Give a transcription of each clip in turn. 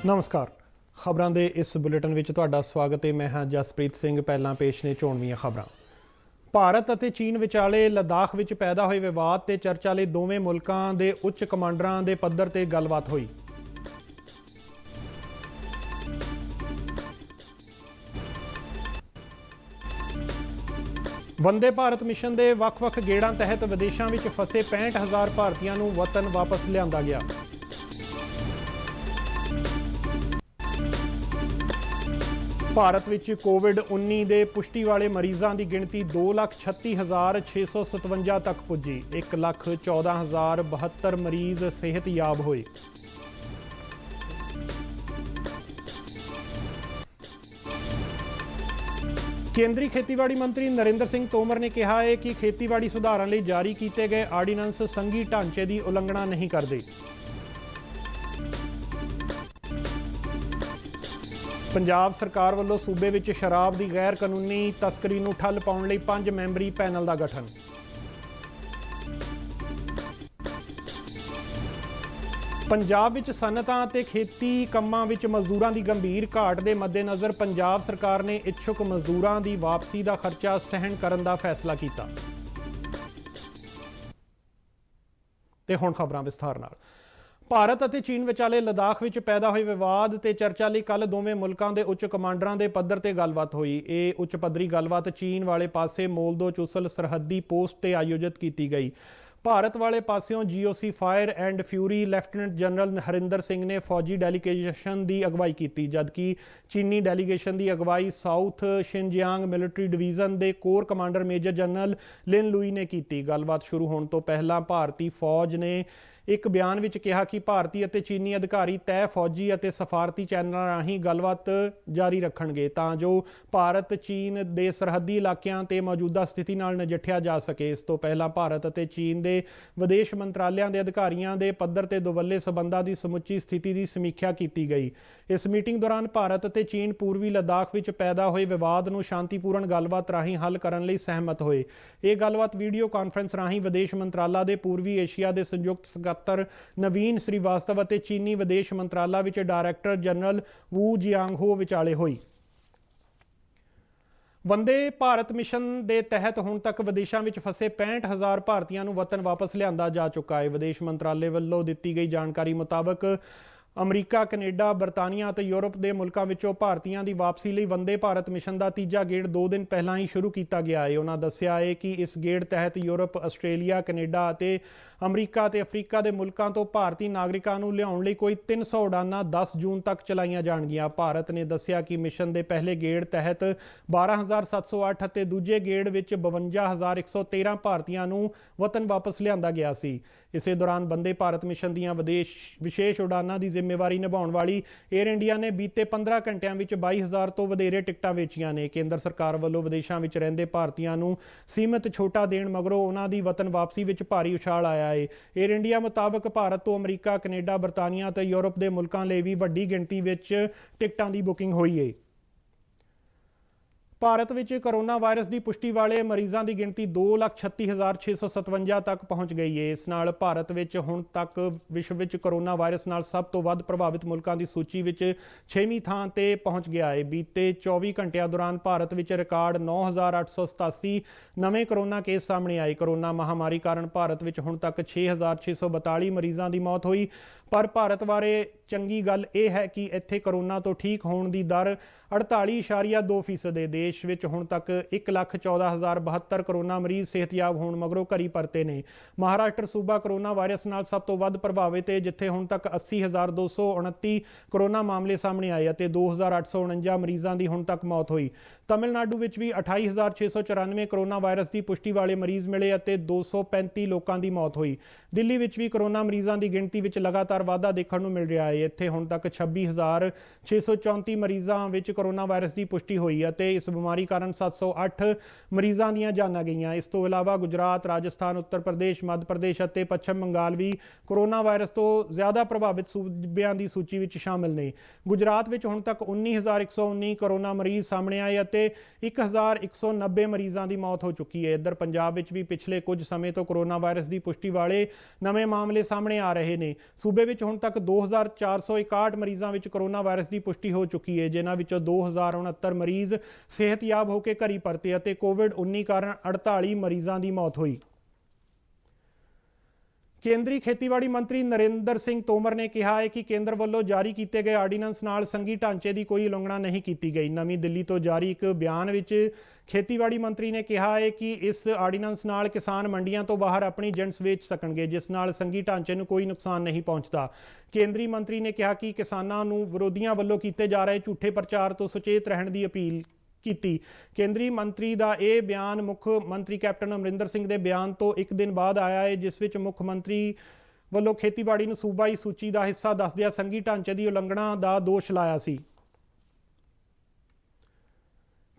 नमस्कार। खबरों के इस बुलेटिन में तुहाडा स्वागत है। मैं हाँ जसप्रीत सिंह। पहला पेश ने चोणवीआं खबरां। भारत और चीन विचाले लद्दाख में पैदा हुए विवाद ते चर्चा लई दोवें मुल्कां दे उच्च कमांडरां दे पद्धर ते गलबात हुई। वंदे भारत मिशन के ਵੱਖ-ਵੱਖ गेड़ां तहत विदेशों में फसे 65,000 भारतीयों नूं वतन वापस लिआंदा गया। भारत में कोविड-19 के पुष्टि वाले मरीजों की गिनती 2,36,657 तक पुजी। 1,14,072 मरीज सेहतयाब हुए। केंद्रीय खेतीबाड़ी मंत्री नरेंद्र सिंह तोमर ने कहा है कि खेतीबाड़ी सुधारों लिए जारी किए गए आर्डीनेंस संघी ढांचे की उलंघना नहीं करते। पंजाब सरकार वालों सूबे विच शराब की गैर कानूनी तस्करी नूं ठल पाउण लई 5 मैंबरी पैनल का गठन। पंजाब विच सनअतां ते खेती कंमां विच मजदूरां की गंभीर घाट के मद्देनज़र पंजाब सरकार ने इच्छुक मजदूरां की वापसी का खर्चा सहन करने का फैसला किया। ते हुण खबरां विस्तार नाल। भारत और चीन विचाले लद्दाख में पैदा हुए विवाद ते चर्चा लई कल दोवें मुल्कां दे उच्च कमांडरां दे पद्धर ते गलबात हुई। ये उच्च पद्धरी गलबात चीन वाले पासे मोलदो चुसल सरहदी पोस्ट ते आयोजित की गई। भारत वाले पासियों GOC fire and fury lieutenant general Harinder Singh ने फौजी डेलीगेशन की अगवाई की, जबकि चीनी डेलीगेशन की अगवाई साउथ शिनजियांग मिलिट्री डिवीजन के कोर कमांडर मेजर जनरल लिन लुई ने की। गलबात शुरू होने तो पहला भारतीय फौज ने एक बयान में कहा कि भारतीय और चीनी अधिकारी तय फौजी और सफारती चैनलों राही गलबात जारी रखणगे तां जो भारत चीन के सरहदी इलाकों ते मौजूदा स्थिति नाल नजिठिया जा सके। इस तो पहला भारत और चीन के विदेश मंत्रालयों के अधिकारियों के पद्धर ते दुवल्ले संबंधों की समुची स्थिति की समीक्षा की गई। इस मीटिंग दौरान भारत और चीन पूर्वी लद्दाख में पैदा हुए विवाद नूं शांतिपूर्ण गलबात राही हल करने लई सहमत होए। यह गलबात वीडियो कॉन्फ्रेंस राही विदेश मंत्रालय के पूर्वी एशिया के संयुक्त सकत्तर नवीन श्रीवास्तव और चीनी विदेश मंत्रालय विच डायरैक्टर जनरल वू जियांगहो विचाले हुई। वंदे भारत मिशन के तहत हुण तक विदेशों में फसे 65,000 भारतीयों नूं वतन वापस लिआंदा जा चुका है। विदेश मंत्रालय वालों दी गई जानकारी मुताबक अमरीका, कनेडा, बरतानिया और यूरोप के मुल्कों विचों भारतीयों की वापसी लई वंदे भारत मिशन का तीजा गेड़ 2 दिन पहला ही शुरू किया गया है। उन्होंने दस्सिया है कि इस गेड़ तहत यूरोप, आस्ट्रेलिया, कनेडा और अमरीका और अफ्रीका के मुल्कों तो भारतीय नागरिकों को लियाउण लई कोई 300 उड़ानां 10 जून तक चलाईयां जाणगियां। भारत ने दस्सिया कि मिशन के पहले गेड़ तहत 12,708 और दूजे गेड़ विच 52,113 भारतीयों को वतन वापस लिआंदा गया सी। इसे दौरान वंदे भारत मिशन दीयां विशेष उड़ानां की जिम्मेवारी निभाउण वाली एयर इंडिया ने बीते 15 घंटिया में 22,000 तो वधेरे टिकटां वेचियां ने। केंद्र सरकार वालों विदेशों में रहिंदे भारतीयों को सीमित छोटा देण मगरों उन्हां दी वतन वापसी विच भारी उछाल आया है। एयर इंडिया मुताबक भारत तो अमरीका, कनेडा, बरतानिया ते यूरोप के मुल्कों लिए भी वड्डी गिणती विच टिकटां की बुकिंग हुई है। भारत में कोरोना वायरस की पुष्टि वाले मरीजों की गिनती 2,36,657 तक पहुँच गई है। इस नाल भारत में हुण तक विश्व में कोरोना वायरस नाल सब तो वध प्रभावित मुल्कों की सूची में 6वीं थां ते पहुँच गया है। बीते 24 घंटिया दौरान भारत में रिकॉर्ड 9,887 नवे कोरोना केस सामने आए। कोरोना महामारी कारण भारत में हुण तक 6,642 मरीजों की मौत हुई। पर भारत बारे चंगी गल यह है कि इत्थे कोरोना तो ठीक होने की दर 48.2% है। देश में हुण तक 1,14,072 कोरोना मरीज सेहतयाब होने मगरों घरी परते ने। महाराष्ट्र सूबा कोरोना वायरस नाल सब तो वध प्रभावित है, जिथे हुण तक 80,229 कोरोना मामले सामने आए और 2,849 मरीजों की हुण तक मौत हुई। तमिलनाडु में भी 28,694 कोरोना वायरस की पुष्टि वाले मरीज मिले और 235 लोगों की मौत हुई। दिल्ली में भी कोरोना मरीजों की गिणती में लगातार वाधा देखने को मिल रहा है। इत्थे हुण तक 26,634 मरीजों में कोरोना वायरस की पुष्टि हुई और इस बीमारी कारण 708 मरीजों दी जानां गईयां। इस तो इलावा गुजरात, राजस्थान, उत्तर प्रदेश, मध्य प्रदेश और पश्चिम बंगाल भी कोरोना वायरस तो ज़्यादा प्रभावित सूबियां की सूची में शामिल ने। गुजरात में हुण तक 19,119 कोरोना मरीज सामने आए और ਤੇ 1190 ਮਰੀਜ਼ਾਂ ਦੀ ਮੌਤ ਹੋ ਚੁੱਕੀ ਹੈ। ਇੱਧਰ ਪੰਜਾਬ ਵਿੱਚ ਵੀ ਪਿਛਲੇ ਕੁਝ ਸਮੇਂ ਤੋਂ ਕੋਰੋਨਾ ਵਾਇਰਸ ਦੀ ਪੁਸ਼ਟੀ ਵਾਲੇ ਨਵੇਂ ਮਾਮਲੇ ਸਾਹਮਣੇ ਆ ਰਹੇ ਨੇ। ਸੂਬੇ ਵਿੱਚ ਹੁਣ ਤੱਕ 2461 ਮਰੀਜ਼ਾਂ ਵਿੱਚ ਕੋਰੋਨਾ ਵਾਇਰਸ ਦੀ ਪੁਸ਼ਟੀ ਹੋ ਚੁੱਕੀ ਹੈ, ਜਿਨ੍ਹਾਂ ਵਿੱਚੋਂ 2069 ਮਰੀਜ਼ ਸਿਹਤਯਾਬ ਹੋ ਕੇ ਘਰੀ ਪਰਤੇ ਅਤੇ ਕੋਵਿਡ-19 ਕਾਰਨ 48 ਮਰੀਜ਼ਾਂ ਦੀ ਮੌਤ ਹੋਈ। ਕੇਂਦਰੀ ਖੇਤੀਬਾੜੀ ਮੰਤਰੀ ਨਰਿੰਦਰ ਸਿੰਘ ਤੋਮਰ ਨੇ ਕਿਹਾ ਹੈ ਕਿ ਕੇਂਦਰ ਵੱਲੋਂ ਜਾਰੀ ਕੀਤੇ ਗਏ ਆਰਡੀਨੈਂਸ ਨਾਲ ਸੰਘੀ ਢਾਂਚੇ ਦੀ ਕੋਈ ਉਲੰਘਣਾ ਨਹੀਂ ਕੀਤੀ ਗਈ। ਨਵੀਂ ਦਿੱਲੀ ਤੋਂ ਜਾਰੀ ਇੱਕ ਬਿਆਨ ਵਿੱਚ ਖੇਤੀਬਾੜੀ ਮੰਤਰੀ ਨੇ ਕਿਹਾ ਹੈ ਕਿ ਇਸ ਆਰਡੀਨੈਂਸ ਨਾਲ ਕਿਸਾਨ ਮੰਡੀਆਂ ਤੋਂ ਬਾਹਰ ਆਪਣੀ ਜਿਣਸ ਵੇਚ ਸਕਣਗੇ, ਜਿਸ ਨਾਲ ਸੰਘੀ ਢਾਂਚੇ ਨੂੰ ਕੋਈ ਨੁਕਸਾਨ ਨਹੀਂ ਪਹੁੰਚਦਾ। ਕੇਂਦਰੀ ਮੰਤਰੀ ਨੇ ਕਿਹਾ ਕਿ ਕਿਸਾਨਾਂ ਨੂੰ ਵਿਰੋਧੀਆਂ ਵੱਲੋਂ ਕੀਤੇ ਜਾ ਰਹੇ ਝੂਠੇ ਪ੍ਰਚਾਰ ਤੋਂ ਸੁਚੇਤ ਰਹਿਣ ਦੀ ਅਪੀਲ ਕੀਤੀ। ਕੇਂਦਰੀ ਮੰਤਰੀ ਦਾ ਇਹ ਬਿਆਨ ਮੁੱਖ ਮੰਤਰੀ ਕੈਪਟਨ ਅਮਰਿੰਦਰ ਸਿੰਘ ਦੇ ਬਿਆਨ ਤੋਂ ਇੱਕ ਦਿਨ ਬਾਅਦ ਆਇਆ ਹੈ, ਜਿਸ ਵਿੱਚ ਮੁੱਖ ਮੰਤਰੀ ਵੱਲੋਂ ਖੇਤੀਬਾੜੀ ਨੂੰ ਸੂਬਾਈ ਸੂਚੀ ਦਾ ਹਿੱਸਾ ਦੱਸਦਿਆਂ ਸੰਘੀ ਢਾਂਚੇ ਦੀ ਉਲੰਘਣਾ ਦਾ ਦੋਸ਼ ਲਾਇਆ ਸੀ।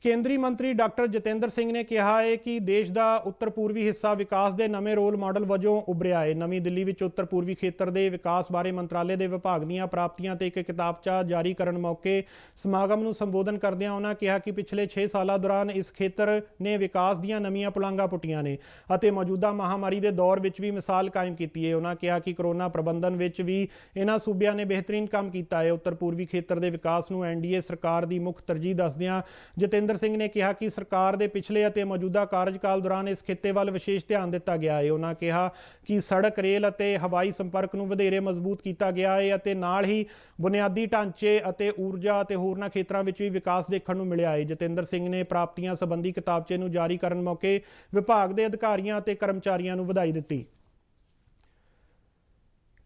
ਕੇਂਦਰੀ ਮੰਤਰੀ ਡਾਕਟਰ ਜਤਿੰਦਰ ਸਿੰਘ ਨੇ ਕਿਹਾ ਹੈ ਕਿ ਦੇਸ਼ ਦਾ ਉੱਤਰ ਪੂਰਬੀ ਹਿੱਸਾ ਵਿਕਾਸ ਦੇ ਨਵੇਂ ਰੋਲ ਮਾਡਲ ਵਜੋਂ ਉੱਭਰਿਆ ਹੈ। ਨਵੀਂ ਦਿੱਲੀ ਵਿੱਚ ਉੱਤਰ ਪੂਰਬੀ ਖੇਤਰ ਦੇ ਵਿਕਾਸ ਬਾਰੇ ਮੰਤਰਾਲੇ ਦੇ ਵਿਭਾਗ ਦੀਆਂ ਪ੍ਰਾਪਤੀਆਂ ਤੇ ਇੱਕ ਕਿਤਾਬਚਾ ਜਾਰੀ ਕਰਨ ਮੌਕੇ ਸਮਾਗਮ ਨੂੰ ਸੰਬੋਧਨ ਕਰਦਿਆਂ ਉਹਨਾਂ ਕਿਹਾ ਕਿ ਪਿਛਲੇ 6 ਸਾਲਾਂ ਦੌਰਾਨ ਇਸ ਖੇਤਰ ਨੇ ਵਿਕਾਸ ਦੀਆਂ ਨਵੀਆਂ ਪੁਲਾਂਘਾਂ ਪੁੱਟੀਆਂ ਨੇ ਅਤੇ ਮੌਜੂਦਾ ਮਹਾਮਾਰੀ ਦੇ ਦੌਰ ਵਿੱਚ ਵੀ ਮਿਸਾਲ ਕਾਇਮ ਕੀਤੀ ਹੈ। ਉਹਨਾਂ ਕਿਹਾ ਕਿ ਕੋਰੋਨਾ ਪ੍ਰਬੰਧਨ ਵਿੱਚ ਵੀ ਇਹਨਾਂ ਸੂਬਿਆਂ ਨੇ ਬਿਹਤਰੀਨ ਕੰਮ ਕੀਤਾ ਹੈ। ਉੱਤਰ ਪੂਰਬੀ ਖੇਤਰ ਦੇ ਵਿਕਾਸ ਨੂੰ ਐਨਡੀਏ ਸਰਕਾਰ ਦੀ ਮੁੱਖ ਤਰਜੀਹ ਦੱਸਦਿਆਂ ਜਤਿੰਦਰ ਸਿੰਘ ਨੇ ਕਿਹਾ ਕਿ ਸਰਕਾਰ ਦੇ ਪਿਛਲੇ ਅਤੇ ਮੌਜੂਦਾ ਕਾਰਜਕਾਲ ਦੌਰਾਨ ਇਸ ਖਿੱਤੇ ਵੱਲ ਵਿਸ਼ੇਸ਼ ਧਿਆਨ ਦਿੱਤਾ ਗਿਆ ਹੈ। ਉਹਨਾਂ ਕਿਹਾ ਕਿ ਸੜਕ, ਰੇਲ ਅਤੇ ਹਵਾਈ ਸੰਪਰਕ ਨੂੰ ਵਧੇਰੇ ਮਜ਼ਬੂਤ ਕੀਤਾ ਗਿਆ ਹੈ ਅਤੇ ਨਾਲ ਹੀ ਬੁਨਿਆਦੀ ਢਾਂਚੇ ਅਤੇ ਊਰਜਾ ਅਤੇ ਹੋਰਨਾਂ ਖੇਤਰਾਂ ਵਿੱਚ ਵੀ ਵਿਕਾਸ ਦੇਖਣ ਨੂੰ ਮਿਲਿਆ ਹੈ। ਜਤਿੰਦਰ ਸਿੰਘ ਨੇ ਪ੍ਰਾਪਤੀਆਂ ਸੰਬੰਧੀ ਕਿਤਾਬਚੇ ਨੂੰ ਜਾਰੀ ਕਰਨ ਮੌਕੇ ਵਿਭਾਗ ਦੇ ਅਧਿਕਾਰੀਆਂ ਅਤੇ ਕਰਮਚਾਰੀਆਂ ਨੂੰ ਵਧਾਈ ਦਿੱਤੀ।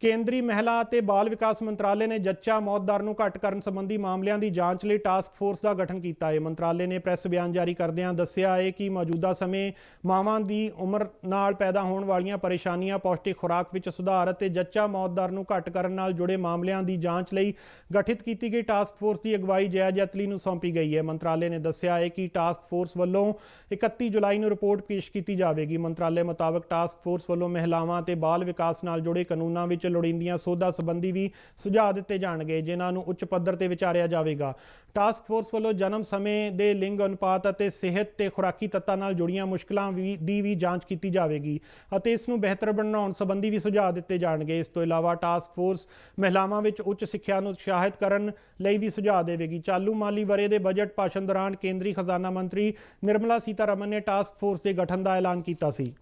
ਕੇਂਦਰੀ ਮਹਿਲਾ ਅਤੇ ਬਾਲ ਵਿਕਾਸ ਮੰਤਰਾਲੇ ਨੇ ਜੱਚਾ ਮੌਤ ਦਰ ਨੂੰ ਘੱਟ ਕਰਨ ਸੰਬੰਧੀ ਮਾਮਲਿਆਂ ਦੀ ਜਾਂਚ ਲਈ ਟਾਸਕ ਫੋਰਸ ਦਾ ਗਠਨ ਕੀਤਾ ਹੈ। ਮੰਤਰਾਲੇ ਨੇ ਪ੍ਰੈਸ ਬਿਆਨ ਜਾਰੀ ਕਰਦਿਆਂ ਦੱਸਿਆ ਹੈ ਕਿ ਮੌਜੂਦਾ ਸਮੇਂ ਮਾਵਾਂ ਦੀ ਉਮਰ ਨਾਲ ਪੈਦਾ ਹੋਣ ਵਾਲੀਆਂ ਪਰੇਸ਼ਾਨੀਆਂ, ਪੌਸ਼ਟਿਕ ਖੁਰਾਕ ਵਿੱਚ ਸੁਧਾਰ ਅਤੇ ਜੱਚਾ ਮੌਤ ਦਰ ਨੂੰ ਘੱਟ ਕਰਨ ਨਾਲ ਜੁੜੇ ਮਾਮਲਿਆਂ ਦੀ ਜਾਂਚ ਲਈ ਗਠਿਤ ਕੀਤੀ ਗਈ ਟਾਸਕ ਫੋਰਸ ਦੀ ਅਗਵਾਈ ਜਯਾ ਜੈਤਲੀ ਨੂੰ ਸੌਂਪੀ ਗਈ ਹੈ। ਮੰਤਰਾਲੇ ਨੇ ਦੱਸਿਆ ਹੈ ਕਿ ਟਾਸਕ ਫੋਰਸ ਵੱਲੋਂ 31 ਜੁਲਾਈ ਨੂੰ ਰਿਪੋਰਟ ਪੇਸ਼ ਕੀਤੀ ਜਾਵੇਗੀ। ਮੰਤਰਾਲੇ ਮੁਤਾਬਕ ਟਾਸਕ ਫੋਰਸ ਵੱਲੋਂ ਮਹਿਲਾਵਾਂ ਅਤੇ ਬਾਲ ਵਿਕਾਸ ਨਾਲ ਜੁੜੇ ਕਾਨੂੰਨਾਂ ਵਿੱਚ ਲੋੜੀਂਦੀਆਂ ਸੋਧਾਂ ਸੰਬੰਧੀ ਵੀ ਸੁਝਾਅ ਦਿੱਤੇ ਜਾਣਗੇ, ਜਿਨ੍ਹਾਂ ਨੂੰ ਉੱਚ ਪੱਧਰ ਤੇ ਵਿਚਾਰਿਆ ਜਾਵੇਗਾ। ਟਾਸਕ ਫੋਰਸ ਵੱਲੋਂ ਜਨਮ ਸਮੇਂ ਦੇ ਲਿੰਗ ਅਨੁਪਾਤ ਅਤੇ ਸਿਹਤ ਤੇ ਖੁਰਾਕੀ ਤੱਤਾਂ ਨਾਲ ਜੁੜੀਆਂ ਮੁਸ਼ਕਲਾਂ ਦੀ ਵੀ ਜਾਂਚ ਕੀਤੀ ਜਾਵੇਗੀ ਅਤੇ ਇਸ ਨੂੰ ਬਿਹਤਰ ਬਣਾਉਣ ਸੰਬੰਧੀ ਵੀ ਸੁਝਾਅ ਦਿੱਤੇ ਜਾਣਗੇ। ਇਸ ਤੋਂ ਇਲਾਵਾ ਟਾਸਕ ਫੋਰਸ ਮਹਿਲਾਵਾਂ ਵਿੱਚ ਉੱਚ ਸਿੱਖਿਆ ਨੂੰ ਉਤਸ਼ਾਹਿਤ ਕਰਨ ਲਈ ਵੀ ਸੁਝਾਅ ਦੇਵੇਗੀ। ਚਾਲੂ ਮਾਲੀ ਵਰ੍ਹੇ ਦੇ ਬਜਟ ਭਾਸ਼ਣ ਦੌਰਾਨ ਕੇਂਦਰੀ ਖਜ਼ਾਨਾ ਮੰਤਰੀ ਨਿਰਮਲਾ ਸੀਤਾਰਮਨ ਨੇ ਟਾਸਕ ਫੋਰਸ ਦੇ ਗਠਨ ਦਾ ਐਲਾਨ ਕੀਤਾ ਸੀ।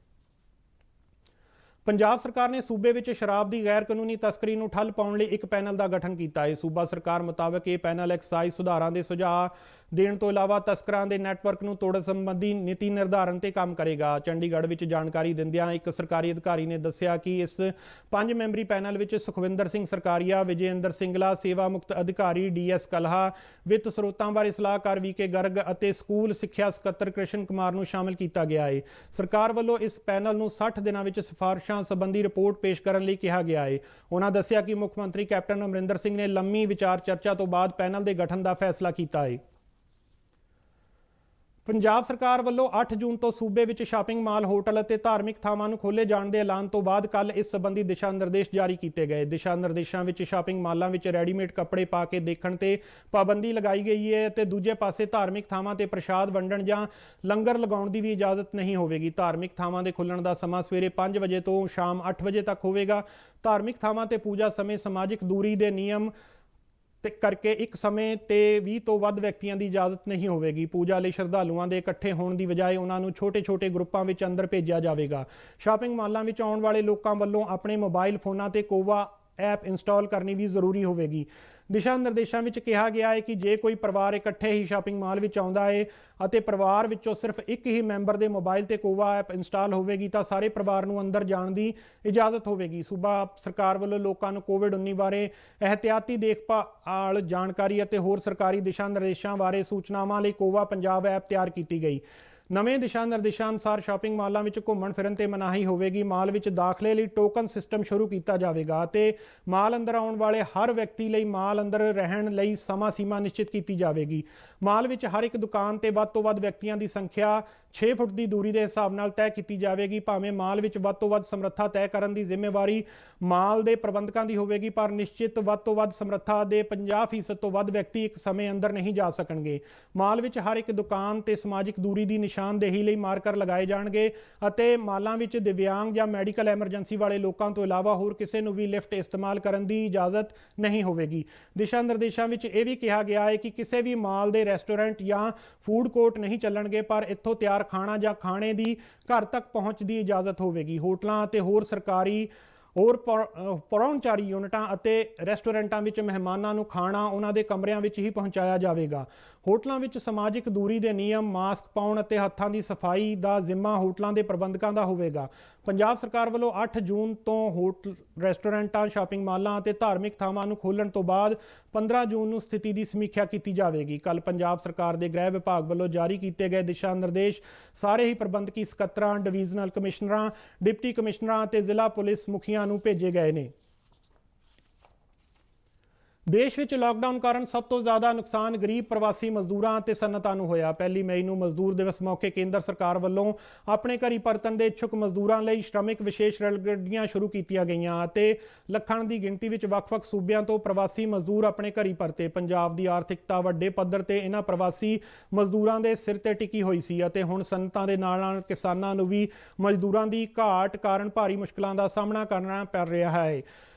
ਪੰਜਾਬ ਸਰਕਾਰ ਨੇ ਸੂਬੇ ਵਿੱਚ ਸ਼ਰਾਬ ਦੀ ਗੈਰ ਕਾਨੂੰਨੀ ਤਸਕਰੀ ਨੂੰ ਠੱਲ ਪਾਉਣ ਲਈ ਇੱਕ ਪੈਨਲ ਦਾ ਗਠਨ ਕੀਤਾ ਹੈ। ਸੂਬਾ ਸਰਕਾਰ ਮੁਤਾਬਕ ਇਹ ਪੈਨਲ ਐਕਸਾਈਜ਼ ਸੁਧਾਰਾਂ ਦੇ ਸੁਝਾਅ ਦੇਣ ਤੋਂ ਇਲਾਵਾ ਤਸਕਰਾਂ ਦੇ ਨੈਟਵਰਕ ਨੂੰ ਤੋੜਨ ਸੰਬੰਧੀ ਨੀਤੀ ਨਿਰਧਾਰਨ ਤੇ ਕੰਮ ਕਰੇਗਾ। ਚੰਡੀਗੜ੍ਹ ਵਿੱਚ ਜਾਣਕਾਰੀ ਦਿੰਦਿਆਂ ਇੱਕ ਸਰਕਾਰੀ ਅਧਿਕਾਰੀ ਨੇ ਦੱਸਿਆ ਕਿ ਇਸ 5 ਮੈਂਬਰੀ ਪੈਨਲ ਵਿੱਚ ਸੁਖਵਿੰਦਰ ਸਿੰਘ ਸਰਕਾਰੀਆ, ਵਿਜੇਂਦਰ ਸਿੰਗਲਾ, ਸੇਵਾ ਮੁਕਤ ਅਧਿਕਾਰੀ ਡੀਐਸ ਕਲਹਾ, ਵਿੱਤ ਸਰੋਤਾਂ ਬਾਰੇ ਸਲਾਹਕਾਰ ਵੀਕੇ ਗਰਗ ਅਤੇ ਸਕੂਲ ਸਿੱਖਿਆ ਸਕੱਤਰ ਕ੍ਰਿਸ਼ਨ ਕੁਮਾਰ ਨੂੰ ਸ਼ਾਮਲ ਕੀਤਾ ਗਿਆ ਹੈ। ਸਰਕਾਰ ਵੱਲੋਂ ਇਸ ਪੈਨਲ ਨੂੰ 60 ਦਿਨਾਂ ਵਿੱਚ ਸਿਫਾਰਸ਼ਾਂ ਸੰਬੰਧੀ ਰਿਪੋਰਟ ਪੇਸ਼ ਕਰਨ ਲਈ ਕਿਹਾ ਗਿਆ ਹੈ। ਉਹਨਾਂ ਦੱਸਿਆ ਕਿ ਮੁੱਖ ਮੰਤਰੀ ਕੈਪਟਨ ਅਮਰਿੰਦਰ ਸਿੰਘ ਨੇ ਲੰਮੀ ਵਿਚਾਰ ਚਰਚਾ ਤੋਂ ਬਾਅਦ ਪੈਨਲ ਦੇ ਗਠਨ ਦਾ ਫੈਸਲਾ ਕੀਤਾ ਹੈ। ਪੰਜਾਬ ਸਰਕਾਰ ਵੱਲੋਂ 8 ਜੂਨ ਤੋਂ ਸੂਬੇ ਵਿੱਚ ਸ਼ਾਪਿੰਗ ਮਾਲ, ਹੋਟਲ ਅਤੇ ਧਾਰਮਿਕ ਥਾਵਾਂ ਨੂੰ ਖੋਲ੍ਹੇ ਜਾਣ ਦੇ ਐਲਾਨ ਤੋਂ ਬਾਅਦ ਕੱਲ੍ਹ ਇਸ ਸੰਬੰਧੀ ਦਿਸ਼ਾ ਨਿਰਦੇਸ਼ ਜਾਰੀ ਕੀਤੇ ਗਏ। ਦਿਸ਼ਾ ਨਿਰਦੇਸ਼ਾਂ ਵਿੱਚ ਸ਼ਾਪਿੰਗ ਮਾਲਾਂ ਵਿੱਚ ਰੈਡੀਮੇਡ ਕੱਪੜੇ ਪਾ ਕੇ ਦੇਖਣ ਤੇ ਪਾਬੰਦੀ ਲਗਾਈ ਗਈ ਹੈ ਅਤੇ ਦੂਜੇ ਪਾਸੇ ਧਾਰਮਿਕ ਥਾਵਾਂ ਤੇ ਪ੍ਰਸ਼ਾਦ ਵੰਡਣ ਜਾਂ ਲੰਗਰ ਲਗਾਉਣ ਦੀ ਵੀ ਇਜਾਜ਼ਤ ਨਹੀਂ ਹੋਵੇਗੀ। ਧਾਰਮਿਕ ਥਾਵਾਂ ਦੇ ਖੁੱਲ੍ਹਣ ਦਾ ਸਮਾਂ ਸਵੇਰੇ 5 ਵਜੇ ਤੋਂ ਸ਼ਾਮ 8 ਵਜੇ ਤੱਕ ਹੋਵੇਗਾ। ਧਾਰਮਿਕ ਥਾਵਾਂ ਤੇ ਪੂਜਾ ਸਮੇਂ ਸਮਾਜਿਕ ਦੂਰੀ ਦੇ ਨਿਯਮ ਤੇ ਕਰਕੇ ਇੱਕ ਸਮੇਂ ਤੇ 20 ਤੋਂ ਵੱਧ ਵਿਅਕਤੀਆਂ ਦੀ ਇਜਾਜ਼ਤ ਨਹੀਂ ਹੋਵੇਗੀ। ਪੂਜਾ ਲਈ ਸ਼ਰਧਾਲੂਆਂ ਦੇ ਇਕੱਠੇ ਹੋਣ ਦੀ ਬਜਾਏ ਉਹਨਾਂ ਨੂੰ ਛੋਟੇ-ਛੋਟੇ ਗਰੁੱਪਾਂ ਵਿੱਚ ਅੰਦਰ ਭੇਜਿਆ ਜਾਵੇਗਾ। ਸ਼ਾਪਿੰਗ ਮਾਲਾਂ ਵਿੱਚ ਆਉਣ ਵਾਲੇ ਲੋਕਾਂ ਵੱਲੋਂ ਆਪਣੇ ਮੋਬਾਈਲ ਫੋਨਾਂ ਤੇ ਕੋਵਾ ਐਪ ਇੰਸਟਾਲ ਕਰਨੀ ਵੀ ਜ਼ਰੂਰੀ ਹੋਵੇਗੀ। ਦਿਸ਼ਾ ਨਿਰਦੇਸ਼ਾਂ ਵਿੱਚ ਕਿਹਾ ਗਿਆ ਹੈ ਕਿ ਜੇ ਕੋਈ ਪਰਿਵਾਰ ਇਕੱਠੇ ਹੀ ਸ਼ਾਪਿੰਗ ਮਾਲ ਵਿੱਚ ਆਉਂਦਾ ਹੈ ਅਤੇ ਪਰਿਵਾਰ ਵਿੱਚੋਂ ਸਿਰਫ ਇੱਕ ਹੀ ਮੈਂਬਰ ਦੇ ਮੋਬਾਈਲ ਤੇ ਕੋਵਾ ਐਪ ਇੰਸਟਾਲ ਹੋਵੇਗੀ ਤਾਂ ਸਾਰੇ ਪਰਿਵਾਰ ਨੂੰ ਅੰਦਰ ਜਾਣ ਦੀ ਇਜਾਜ਼ਤ ਹੋਵੇਗੀ। ਸੂਬਾ ਸਰਕਾਰ ਵੱਲੋਂ ਲੋਕਾਂ ਨੂੰ ਕੋਵਿਡ-19 ਬਾਰੇ ਇਹਤਿਆਤੀ ਦੇਖਭਾਲ ਜਾਣਕਾਰੀ ਅਤੇ ਹੋਰ ਸਰਕਾਰੀ ਦਿਸ਼ਾ ਨਿਰਦੇਸ਼ਾਂ ਬਾਰੇ ਸੂਚਨਾਵਾਂ ਲਈ ਕੋਵਾ ਪੰਜਾਬ ਐਪ ਤਿਆਰ ਕੀਤੀ ਗਈ। ਨਵੇਂ ਦਿਸ਼ਾ ਨਿਰਦੇਸ਼ਾਂ ਅਨੁਸਾਰ ਸ਼ਾਪਿੰਗ ਮਾਲਾਂ ਵਿੱਚ ਘੁੰਮਣ ਫਿਰਨ ਤੇ ਮਨਾਹੀ ਹੋਵੇਗੀ। ਮਾਲ ਵਿੱਚ ਦਾਖਲੇ ਲਈ ਟੋਕਨ ਸਿਸਟਮ ਸ਼ੁਰੂ ਕੀਤਾ ਜਾਵੇਗਾ ਅਤੇ ਮਾਲ ਅੰਦਰ ਆਉਣ ਵਾਲੇ ਹਰ ਵਿਅਕਤੀ ਲਈ ਮਾਲ ਅੰਦਰ ਰਹਿਣ ਲਈ ਸਮਾਂ ਸੀਮਾ ਨਿਸ਼ਚਿਤ ਕੀਤੀ ਜਾਵੇਗੀ। ਮਾਲ ਵਿੱਚ ਹਰ ਇੱਕ ਦੁਕਾਨ ਤੇ ਵੱਧ ਤੋਂ ਵੱਧ ਵਿਅਕਤੀਆਂ ਦੀ ਸੰਖਿਆ 6 ਫੁੱਟ ਦੀ ਦੂਰੀ ਦੇ ਹਿਸਾਬ ਨਾਲ ਤੈਅ ਕੀਤੀ ਜਾਵੇਗੀ। ਭਾਵੇਂ ਮਾਲ ਵਿੱਚ ਵੱਧ ਤੋਂ ਵੱਧ ਸਮਰੱਥਾ ਤੈਅ ਕਰਨ ਦੀ ਜ਼ਿੰਮੇਵਾਰੀ ਮਾਲ ਦੇ ਪ੍ਰਬੰਧਕਾਂ ਦੀ ਹੋਵੇਗੀ, ਪਰ ਨਿਸ਼ਚਿਤ ਵੱਧ ਤੋਂ ਵੱਧ ਸਮਰੱਥਾ ਦੇ 50% ਤੋਂ ਵੱਧ ਵਿਅਕਤੀ ਇੱਕ ਸਮੇਂ ਅੰਦਰ ਨਹੀਂ ਜਾ ਸਕਣਗੇ। ਮਾਲ ਵਿੱਚ ਹਰ ਇੱਕ ਦੁਕਾਨ ਤੇ ਸਮਾਜਿਕ ਦੂਰੀ ਦੀ ਨਿਸ਼ਾਨਦੇਹੀ ਲਈ ਮਾਰਕਰ ਲਗਾਏ ਜਾਣਗੇ ਅਤੇ ਮਾਲਾਂ ਵਿੱਚ ਦਿਵਿਆਂਗ ਜਾਂ ਮੈਡੀਕਲ ਐਮਰਜੈਂਸੀ ਵਾਲੇ ਲੋਕਾਂ ਤੋਂ ਇਲਾਵਾ ਹੋਰ ਕਿਸੇ ਨੂੰ ਵੀ ਲਿਫਟ ਇਸਤੇਮਾਲ ਕਰਨ ਦੀ ਇਜਾਜ਼ਤ ਨਹੀਂ ਹੋਵੇਗੀ। ਦਿਸ਼ਾ ਨਿਰਦੇਸ਼ਾਂ ਵਿੱਚ ਇਹ ਵੀ ਕਿਹਾ ਗਿਆ ਹੈ ਕਿ ਕਿਸੇ ਵੀ ਮਾਲ ਦੇ ਰੈਸਟੋਰੈਂਟ ਜਾਂ ਫੂਡ ਕੋਰਟ ਨਹੀਂ ਚੱਲਣਗੇ, ਪਰ ਇੱਥੋਂ ਤਿਆਰ ਖਾਣਾ ਜਾਂ ਖਾਣੇ ਦੀ ਘਰ ਤੱਕ ਪਹੁੰਚ ਦੀ ਇਜਾਜ਼ਤ ਹੋਵੇਗੀ। ਹੋਟਲਾਂ ਅਤੇ ਹੋਰ ਸਰਕਾਰੀ ਪਰੌਣਚਾਰੀ ਯੂਨਿਟਾਂ ਅਤੇ ਰੈਸਟੋਰੈਂਟਾਂ ਵਿੱਚ ਮਹਿਮਾਨਾਂ ਨੂੰ ਖਾਣਾ ਉਹਨਾਂ ਦੇ ਕਮਰਿਆਂ ਵਿੱਚ ਹੀ ਪਹੁੰਚਾਇਆ ਜਾਵੇਗਾ। ਹੋਟਲਾਂ ਵਿੱਚ ਸਮਾਜਿਕ ਦੂਰੀ ਦੇ ਨਿਯਮ, ਮਾਸਕ ਪਾਉਣ ਅਤੇ ਹੱਥਾਂ ਦੀ ਸਫਾਈ ਦਾ ਜ਼ਿੰਮਾ ਹੋਟਲਾਂ ਦੇ ਪ੍ਰਬੰਧਕਾਂ ਦਾ ਹੋਵੇਗਾ। ਪੰਜਾਬ ਸਰਕਾਰ ਵੱਲੋਂ 8 ਜੂਨ ਤੋਂ ਹੋਟਲ, ਰੈਸਟੋਰੈਂਟਾਂ, ਸ਼ਾਪਿੰਗ ਮਾਲਾਂ ਅਤੇ ਧਾਰਮਿਕ ਥਾਵਾਂ ਨੂੰ ਖੋਲ੍ਹਣ ਤੋਂ ਬਾਅਦ 15 ਜੂਨ ਨੂੰ ਸਥਿਤੀ ਦੀ ਸਮੀਖਿਆ ਕੀਤੀ ਜਾਵੇਗੀ। ਕੱਲ੍ਹ ਪੰਜਾਬ ਸਰਕਾਰ ਦੇ ਗ੍ਰਹਿ ਵਿਭਾਗ ਵੱਲੋਂ ਜਾਰੀ ਕੀਤੇ ਗਏ ਦਿਸ਼ਾ ਨਿਰਦੇਸ਼ ਸਾਰੇ ਹੀ ਪ੍ਰਬੰਧਕੀ ਸਕੱਤਰਾਂ, ਡਿਵੀਜ਼ਨਲ ਕਮਿਸ਼ਨਰਾਂ, ਡਿਪਟੀ ਕਮਿਸ਼ਨਰਾਂ ਅਤੇ ਜ਼ਿਲ੍ਹਾ ਪੁਲਿਸ ਮੁਖੀਆਂ ਨੂੰ ਭੇਜੇ ਗਏ ਨੇ। ਦੇਸ਼ ਵਿੱਚ ਲਾਕਡਾਊਨ ਕਾਰਨ ਸਭ ਤੋਂ ਜ਼ਿਆਦਾ ਨੁਕਸਾਨ ਗਰੀਬ ਪ੍ਰਵਾਸੀ ਮਜ਼ਦੂਰਾਂ ਅਤੇ ਸਨਅਤਾਂ ਨੂੰ ਹੋਇਆ। 1 ਮਈ ਨੂੰ ਮਜ਼ਦੂਰ ਦਿਵਸ ਮੌਕੇ ਕੇਂਦਰ ਸਰਕਾਰ ਵੱਲੋਂ ਆਪਣੇ ਘਰੀ ਪਰਤਣ ਦੇ ਇੱਛੁਕ ਮਜ਼ਦੂਰਾਂ ਲਈ ਸ਼੍ਰਮਿਕ ਵਿਸ਼ੇਸ਼ ਰੇਲ ਗੱਡੀਆਂ ਸ਼ੁਰੂ ਕੀਤੀਆਂ ਗਈਆਂ ਅਤੇ ਲੱਖਾਂ ਦੀ ਗਿਣਤੀ ਵਿੱਚ ਵੱਖ-ਵੱਖ ਸੂਬਿਆਂ ਤੋਂ ਪ੍ਰਵਾਸੀ ਮਜ਼ਦੂਰ ਆਪਣੇ ਘਰੀ ਪਰਤੇ। ਪੰਜਾਬ ਦੀ ਆਰਥਿਕਤਾ ਵੱਡੇ ਪੱਧਰ ਤੇ ਇਹਨਾਂ ਪ੍ਰਵਾਸੀ ਮਜ਼ਦੂਰਾਂ ਦੇ ਸਿਰ ਤੇ ਟਿਕੀ ਹੋਈ ਸੀ ਅਤੇ ਹੁਣ ਸਨਅਤਾਂ ਦੇ ਨਾਲ-ਨਾਲ ਕਿਸਾਨਾਂ ਨੂੰ ਵੀ ਮਜ਼ਦੂਰਾਂ ਦੀ ਘਾਟ ਕਾਰਨ ਭਾਰੀ ਮੁਸ਼ਕਲਾਂ ਦਾ ਸਾਹਮਣਾ ਕਰਨਾ ਪੈ ਰਿਹਾ ਹੈ।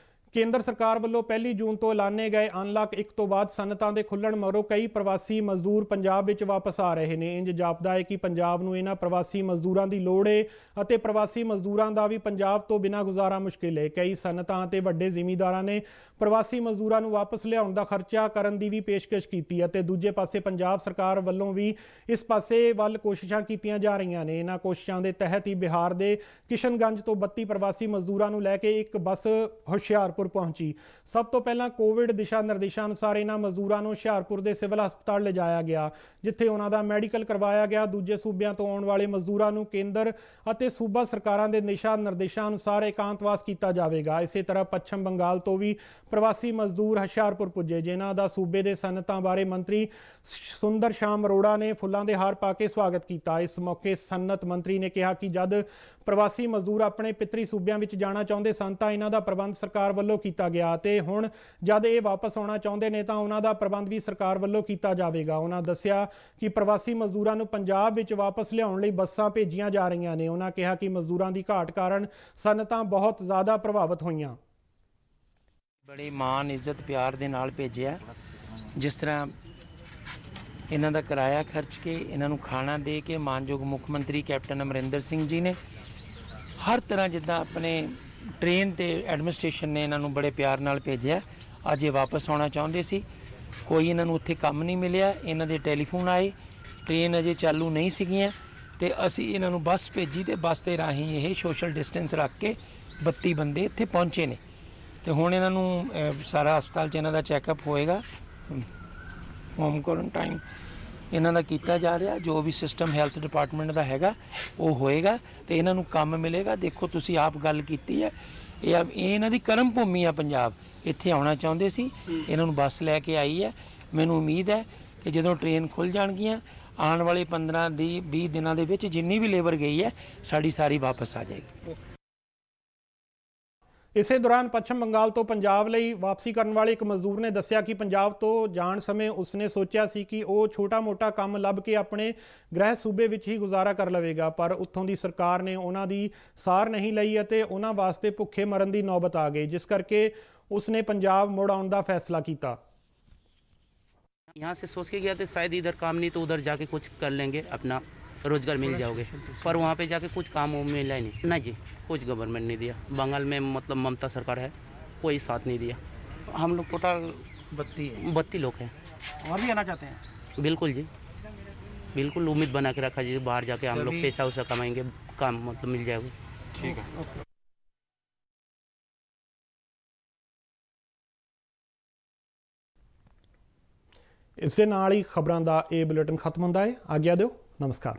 ਕੇਂਦਰ ਸਰਕਾਰ ਵੱਲੋਂ 1 ਜੂਨ ਤੋਂ ਐਲਾਨੇ ਗਏ ਅਨਲੌਕ 1 ਤੋਂ ਬਾਅਦ ਸਨਅਤਾਂ ਦੇ ਖੁੱਲ੍ਹਣ ਮਗਰੋਂ ਕਈ ਪ੍ਰਵਾਸੀ ਮਜ਼ਦੂਰ ਪੰਜਾਬ ਵਿੱਚ ਵਾਪਸ ਆ ਰਹੇ ਨੇ। ਇੰਜ ਜਾਪਦਾ ਹੈ ਕਿ ਪੰਜਾਬ ਨੂੰ ਇਹਨਾਂ ਪ੍ਰਵਾਸੀ ਮਜ਼ਦੂਰਾਂ ਦੀ ਲੋੜ ਹੈ ਅਤੇ ਪ੍ਰਵਾਸੀ ਮਜ਼ਦੂਰਾਂ ਦਾ ਵੀ ਪੰਜਾਬ ਤੋਂ ਬਿਨਾਂ ਗੁਜ਼ਾਰਾ ਮੁਸ਼ਕਿਲ ਹੈ। ਕਈ ਸਨਅਤਾਂ ਅਤੇ ਵੱਡੇ ਜ਼ਿਮੀਂਦਾਰਾਂ ਨੇ ਪ੍ਰਵਾਸੀ ਮਜ਼ਦੂਰਾਂ ਨੂੰ ਵਾਪਸ ਲਿਆਉਣ ਦਾ ਖਰਚਾ ਕਰਨ ਦੀ ਵੀ ਪੇਸ਼ਕਸ਼ ਕੀਤੀ ਅਤੇ ਦੂਜੇ ਪਾਸੇ ਪੰਜਾਬ ਸਰਕਾਰ ਵੱਲੋਂ ਵੀ ਇਸ ਪਾਸੇ ਵੱਲ ਕੋਸ਼ਿਸ਼ਾਂ ਕੀਤੀਆਂ ਜਾ ਰਹੀਆਂ ਨੇ। ਇਹਨਾਂ ਕੋਸ਼ਿਸ਼ਾਂ ਦੇ ਤਹਿਤ ਹੀ ਬਿਹਾਰ ਦੇ ਕਿਸ਼ਨਗੰਜ ਤੋਂ 32 ਪ੍ਰਵਾਸੀ ਮਜ਼ਦੂਰਾਂ ਨੂੰ ਲੈ ਕੇ ਇੱਕ ਬੱਸ ਹੁਸ਼ਿਆਰਪੁਰ ਪਹੁੰਚੀ। ਸਭ ਤੋਂ ਪਹਿਲਾਂ ਕੋਵਿਡ ਦਿਸ਼ਾ ਨਿਰਦੇਸ਼ਾਂ ਅਨੁਸਾਰ ਇਹਨਾਂ ਮਜ਼ਦੂਰਾਂ ਨੂੰ ਹੁਸ਼ਿਆਰਪੁਰ ਦੇ ਸਿਵਲ ਹਸਪਤਾਲ ਲਿਜਾਇਆ ਗਿਆ, ਜਿੱਥੇ ਉਹਨਾਂ ਦਾ ਮੈਡੀਕਲ ਕਰਵਾਇਆ ਗਿਆ। ਦੂਜੇ ਸੂਬਿਆਂ ਤੋਂ ਆਉਣ ਵਾਲੇ ਮਜ਼ਦੂਰਾਂ ਨੂੰ ਕੇਂਦਰ ਅਤੇ ਸੂਬਾ ਸਰਕਾਰਾਂ ਦੇ ਦਿਸ਼ਾ ਨਿਰਦੇਸ਼ਾਂ ਅਨੁਸਾਰ ਇਕਾਂਤਵਾਸ ਕੀਤਾ ਜਾਵੇਗਾ। ਇਸੇ ਤਰ੍ਹਾਂ ਪੱਛਮ ਬੰਗਾਲ ਤੋਂ ਵੀ ਪ੍ਰਵਾਸੀ ਮਜ਼ਦੂਰ ਹੁਸ਼ਿਆਰਪੁਰ ਪੁੱਜੇ, ਜਿਨ੍ਹਾਂ ਦਾ ਸੂਬੇ ਦੇ ਸਨਅਤਾਂ ਬਾਰੇ ਮੰਤਰੀ ਸੁੰਦਰ ਸ਼ਾਮ ਅਰੋੜਾ ਨੇ ਫੁੱਲਾਂ ਦੇ ਹਾਰ ਪਾ ਕੇ ਸਵਾਗਤ ਕੀਤਾ। ਇਸ ਮੌਕੇ ਸਨਅਤ ਮੰਤਰੀ ਨੇ ਕਿਹਾ ਕਿ ਜਦ ਪ੍ਰਵਾਸੀ ਮਜ਼ਦੂਰ ਆਪਣੇ ਪਿਤਰੀ ਸੂਬਿਆਂ ਵਿੱਚ ਜਾਣਾ ਚਾਹੁੰਦੇ ਸਨ ਤਾਂ ਇਹਨਾਂ ਦਾ ਪ੍ਰਬੰਧ ਸਰਕਾਰ ਵੱਲੋਂ ਕੀਤਾ ਗਿਆ ਅਤੇ ਹੁਣ ਜਦ ਇਹ ਵਾਪਸ ਆਉਣਾ ਚਾਹੁੰਦੇ ਨੇ ਤਾਂ ਉਹਨਾਂ ਦਾ ਪ੍ਰਬੰਧ ਵੀ ਸਰਕਾਰ ਵੱਲੋਂ ਕੀਤਾ ਜਾਵੇਗਾ। ਉਹਨਾਂ ਦੱਸਿਆ ਕਿ ਪ੍ਰਵਾਸੀ ਮਜ਼ਦੂਰਾਂ ਨੂੰ ਪੰਜਾਬ ਵਿੱਚ ਵਾਪਸ ਲਿਆਉਣ ਲਈ ਬੱਸਾਂ ਭੇਜੀਆਂ ਜਾ ਰਹੀਆਂ ਨੇ। ਉਹਨਾਂ ਕਿਹਾ ਕਿ ਮਜ਼ਦੂਰਾਂ ਦੀ ਘਾਟ ਕਾਰਨ ਸਨਅਤਾਂ ਬਹੁਤ ਜ਼ਿਆਦਾ ਪ੍ਰਭਾਵਿਤ ਹੋਈਆਂ। बड़े मान इज्जत प्यार दे नाल भेजिया, जिस तरह इन्हां दा किराया खर्च के इन्हां नूं खाना दे के मानयोग मुख मंत्री कैप्टन अमरिंदर सिंह जी ने हर तरह जिद्दां अपने ट्रेन ते एडमिनिस्ट्रेशन ने इन्हां नूं बड़े प्यार नाल भेजिया। अज ये वापस आउणा चाहुंदे सी, कोई इन्हां नूं उत्थे काम नहीं मिलिया। इन्हां दे टैलीफोन आए, ट्रेन अजे चालू नहीं सीगियां ते असीं इन्हां नूं बस भेजी ते बस दे राहीं ये सोशल डिस्टेंस रख के 32 बंदे इत्थे पहुंचे ने ਤੇ ਹੁਣ ਇਹਨਾਂ ਨੂੰ ਸਾਰਾ ਹਸਪਤਾਲ 'ਚ ਇਹਨਾਂ ਦਾ ਚੈੱਕਅਪ ਹੋਏਗਾ। ਹੋਮ ਕੁਆਰੰਟਾਈਨ ਇਹਨਾਂ ਦਾ ਕੀਤਾ ਜਾ ਰਿਹਾ, ਜੋ ਵੀ ਸਿਸਟਮ ਹੈਲਥ ਡਿਪਾਰਟਮੈਂਟ ਦਾ ਹੈਗਾ ਉਹ ਹੋਏਗਾ ਤੇ ਇਹਨਾਂ ਨੂੰ ਕੰਮ ਮਿਲੇਗਾ। ਦੇਖੋ ਤੁਸੀਂ ਆਪ ਗੱਲ ਕੀਤੀ ਹੈ, ਇਹ ਇਹਨਾਂ ਦੀ ਕਰਮ ਭੂਮੀ ਆ ਪੰਜਾਬ, ਇੱਥੇ ਆਉਣਾ ਚਾਹੁੰਦੇ ਸੀ, ਇਹਨਾਂ ਨੂੰ ਬੱਸ ਲੈ ਕੇ ਆਈ ਹੈ। ਮੈਨੂੰ ਉਮੀਦ ਹੈ ਕਿ ਜਦੋਂ ਟ੍ਰੇਨ ਖੁੱਲ੍ਹ ਜਾਣਗੀਆਂ ਆਉਣ ਵਾਲੇ 15 ਦੀ 20 ਦਿਨਾਂ ਦੇ ਵਿੱਚ ਜਿੰਨੀ ਵੀ ਲੇਬਰ ਗਈ ਹੈ ਸਾਡੀ ਸਾਰੀ ਵਾਪਸ ਆ ਜਾਏਗੀ। ਇਸੇ ਦੌਰਾਨ ਪੱਛਮ ਬੰਗਾਲ ਤੋਂ ਪੰਜਾਬ ਲਈ ਵਾਪਸੀ ਕਰਨ ਵਾਲੇ ਇੱਕ ਮਜ਼ਦੂਰ ਨੇ ਦੱਸਿਆ ਕਿ ਪੰਜਾਬ ਤੋਂ ਜਾਣ ਸਮੇਂ ਉਸਨੇ ਸੋਚਿਆ ਸੀ ਕਿ ਉਹ ਛੋਟਾ-ਮੋਟਾ ਕੰਮ ਲੱਭ ਕੇ ਆਪਣੇ ਗ੍ਰਹਿ ਸੂਬੇ ਵਿੱਚ ਹੀ ਗੁਜ਼ਾਰਾ ਕਰ ਲਵੇਗਾ, ਪਰ ਉੱਥੋਂ ਦੀ ਸਰਕਾਰ ਨੇ ਉਹਨਾਂ ਦੀ ਸਾਰ ਨਹੀਂ ਲਈ ਅਤੇ ਉਹਨਾਂ ਵਾਸਤੇ ਭੁੱਖੇ ਮਰਨ ਦੀ ਨੌਬਤ ਆ ਗਈ, ਜਿਸ ਕਰਕੇ ਉਸਨੇ ਪੰਜਾਬ ਮੁੜ ਆਉਣ ਦਾ ਫੈਸਲਾ ਕੀਤਾ। यहाँ से सोच के गया था शायद इधर काम नहीं तो उधर जाके कुछ कर लेंगे, अपना रोजगार मिल जाओगे, पर वहाँ पे जाके कुछ काम मिला ही नहीं। नहीं जी, कुछ गवर्नमेंट नहीं दिया। बंगाल में मतलब ममता सरकार है, कोई साथ नहीं दिया। हम लोग टोटल 32 लोग हैं। और भी आना चाहते हैं? बिल्कुल जी, बिल्कुल उम्मीद बना के रखा जी, बाहर जाके हम लोग पैसा वैसा कमाएंगे, काम मतलब मिल जाएगा। ठीक है। ਇਸ ਦੇ ਨਾਲ ਹੀ ਖਬਰਾਂ ਦਾ ਇਹ ਬੁਲੇਟਿਨ ਖਤਮ ਹੁੰਦਾ ਹੈ। ਆਗਿਆ ਦਿਓ, ਨਮਸਕਾਰ।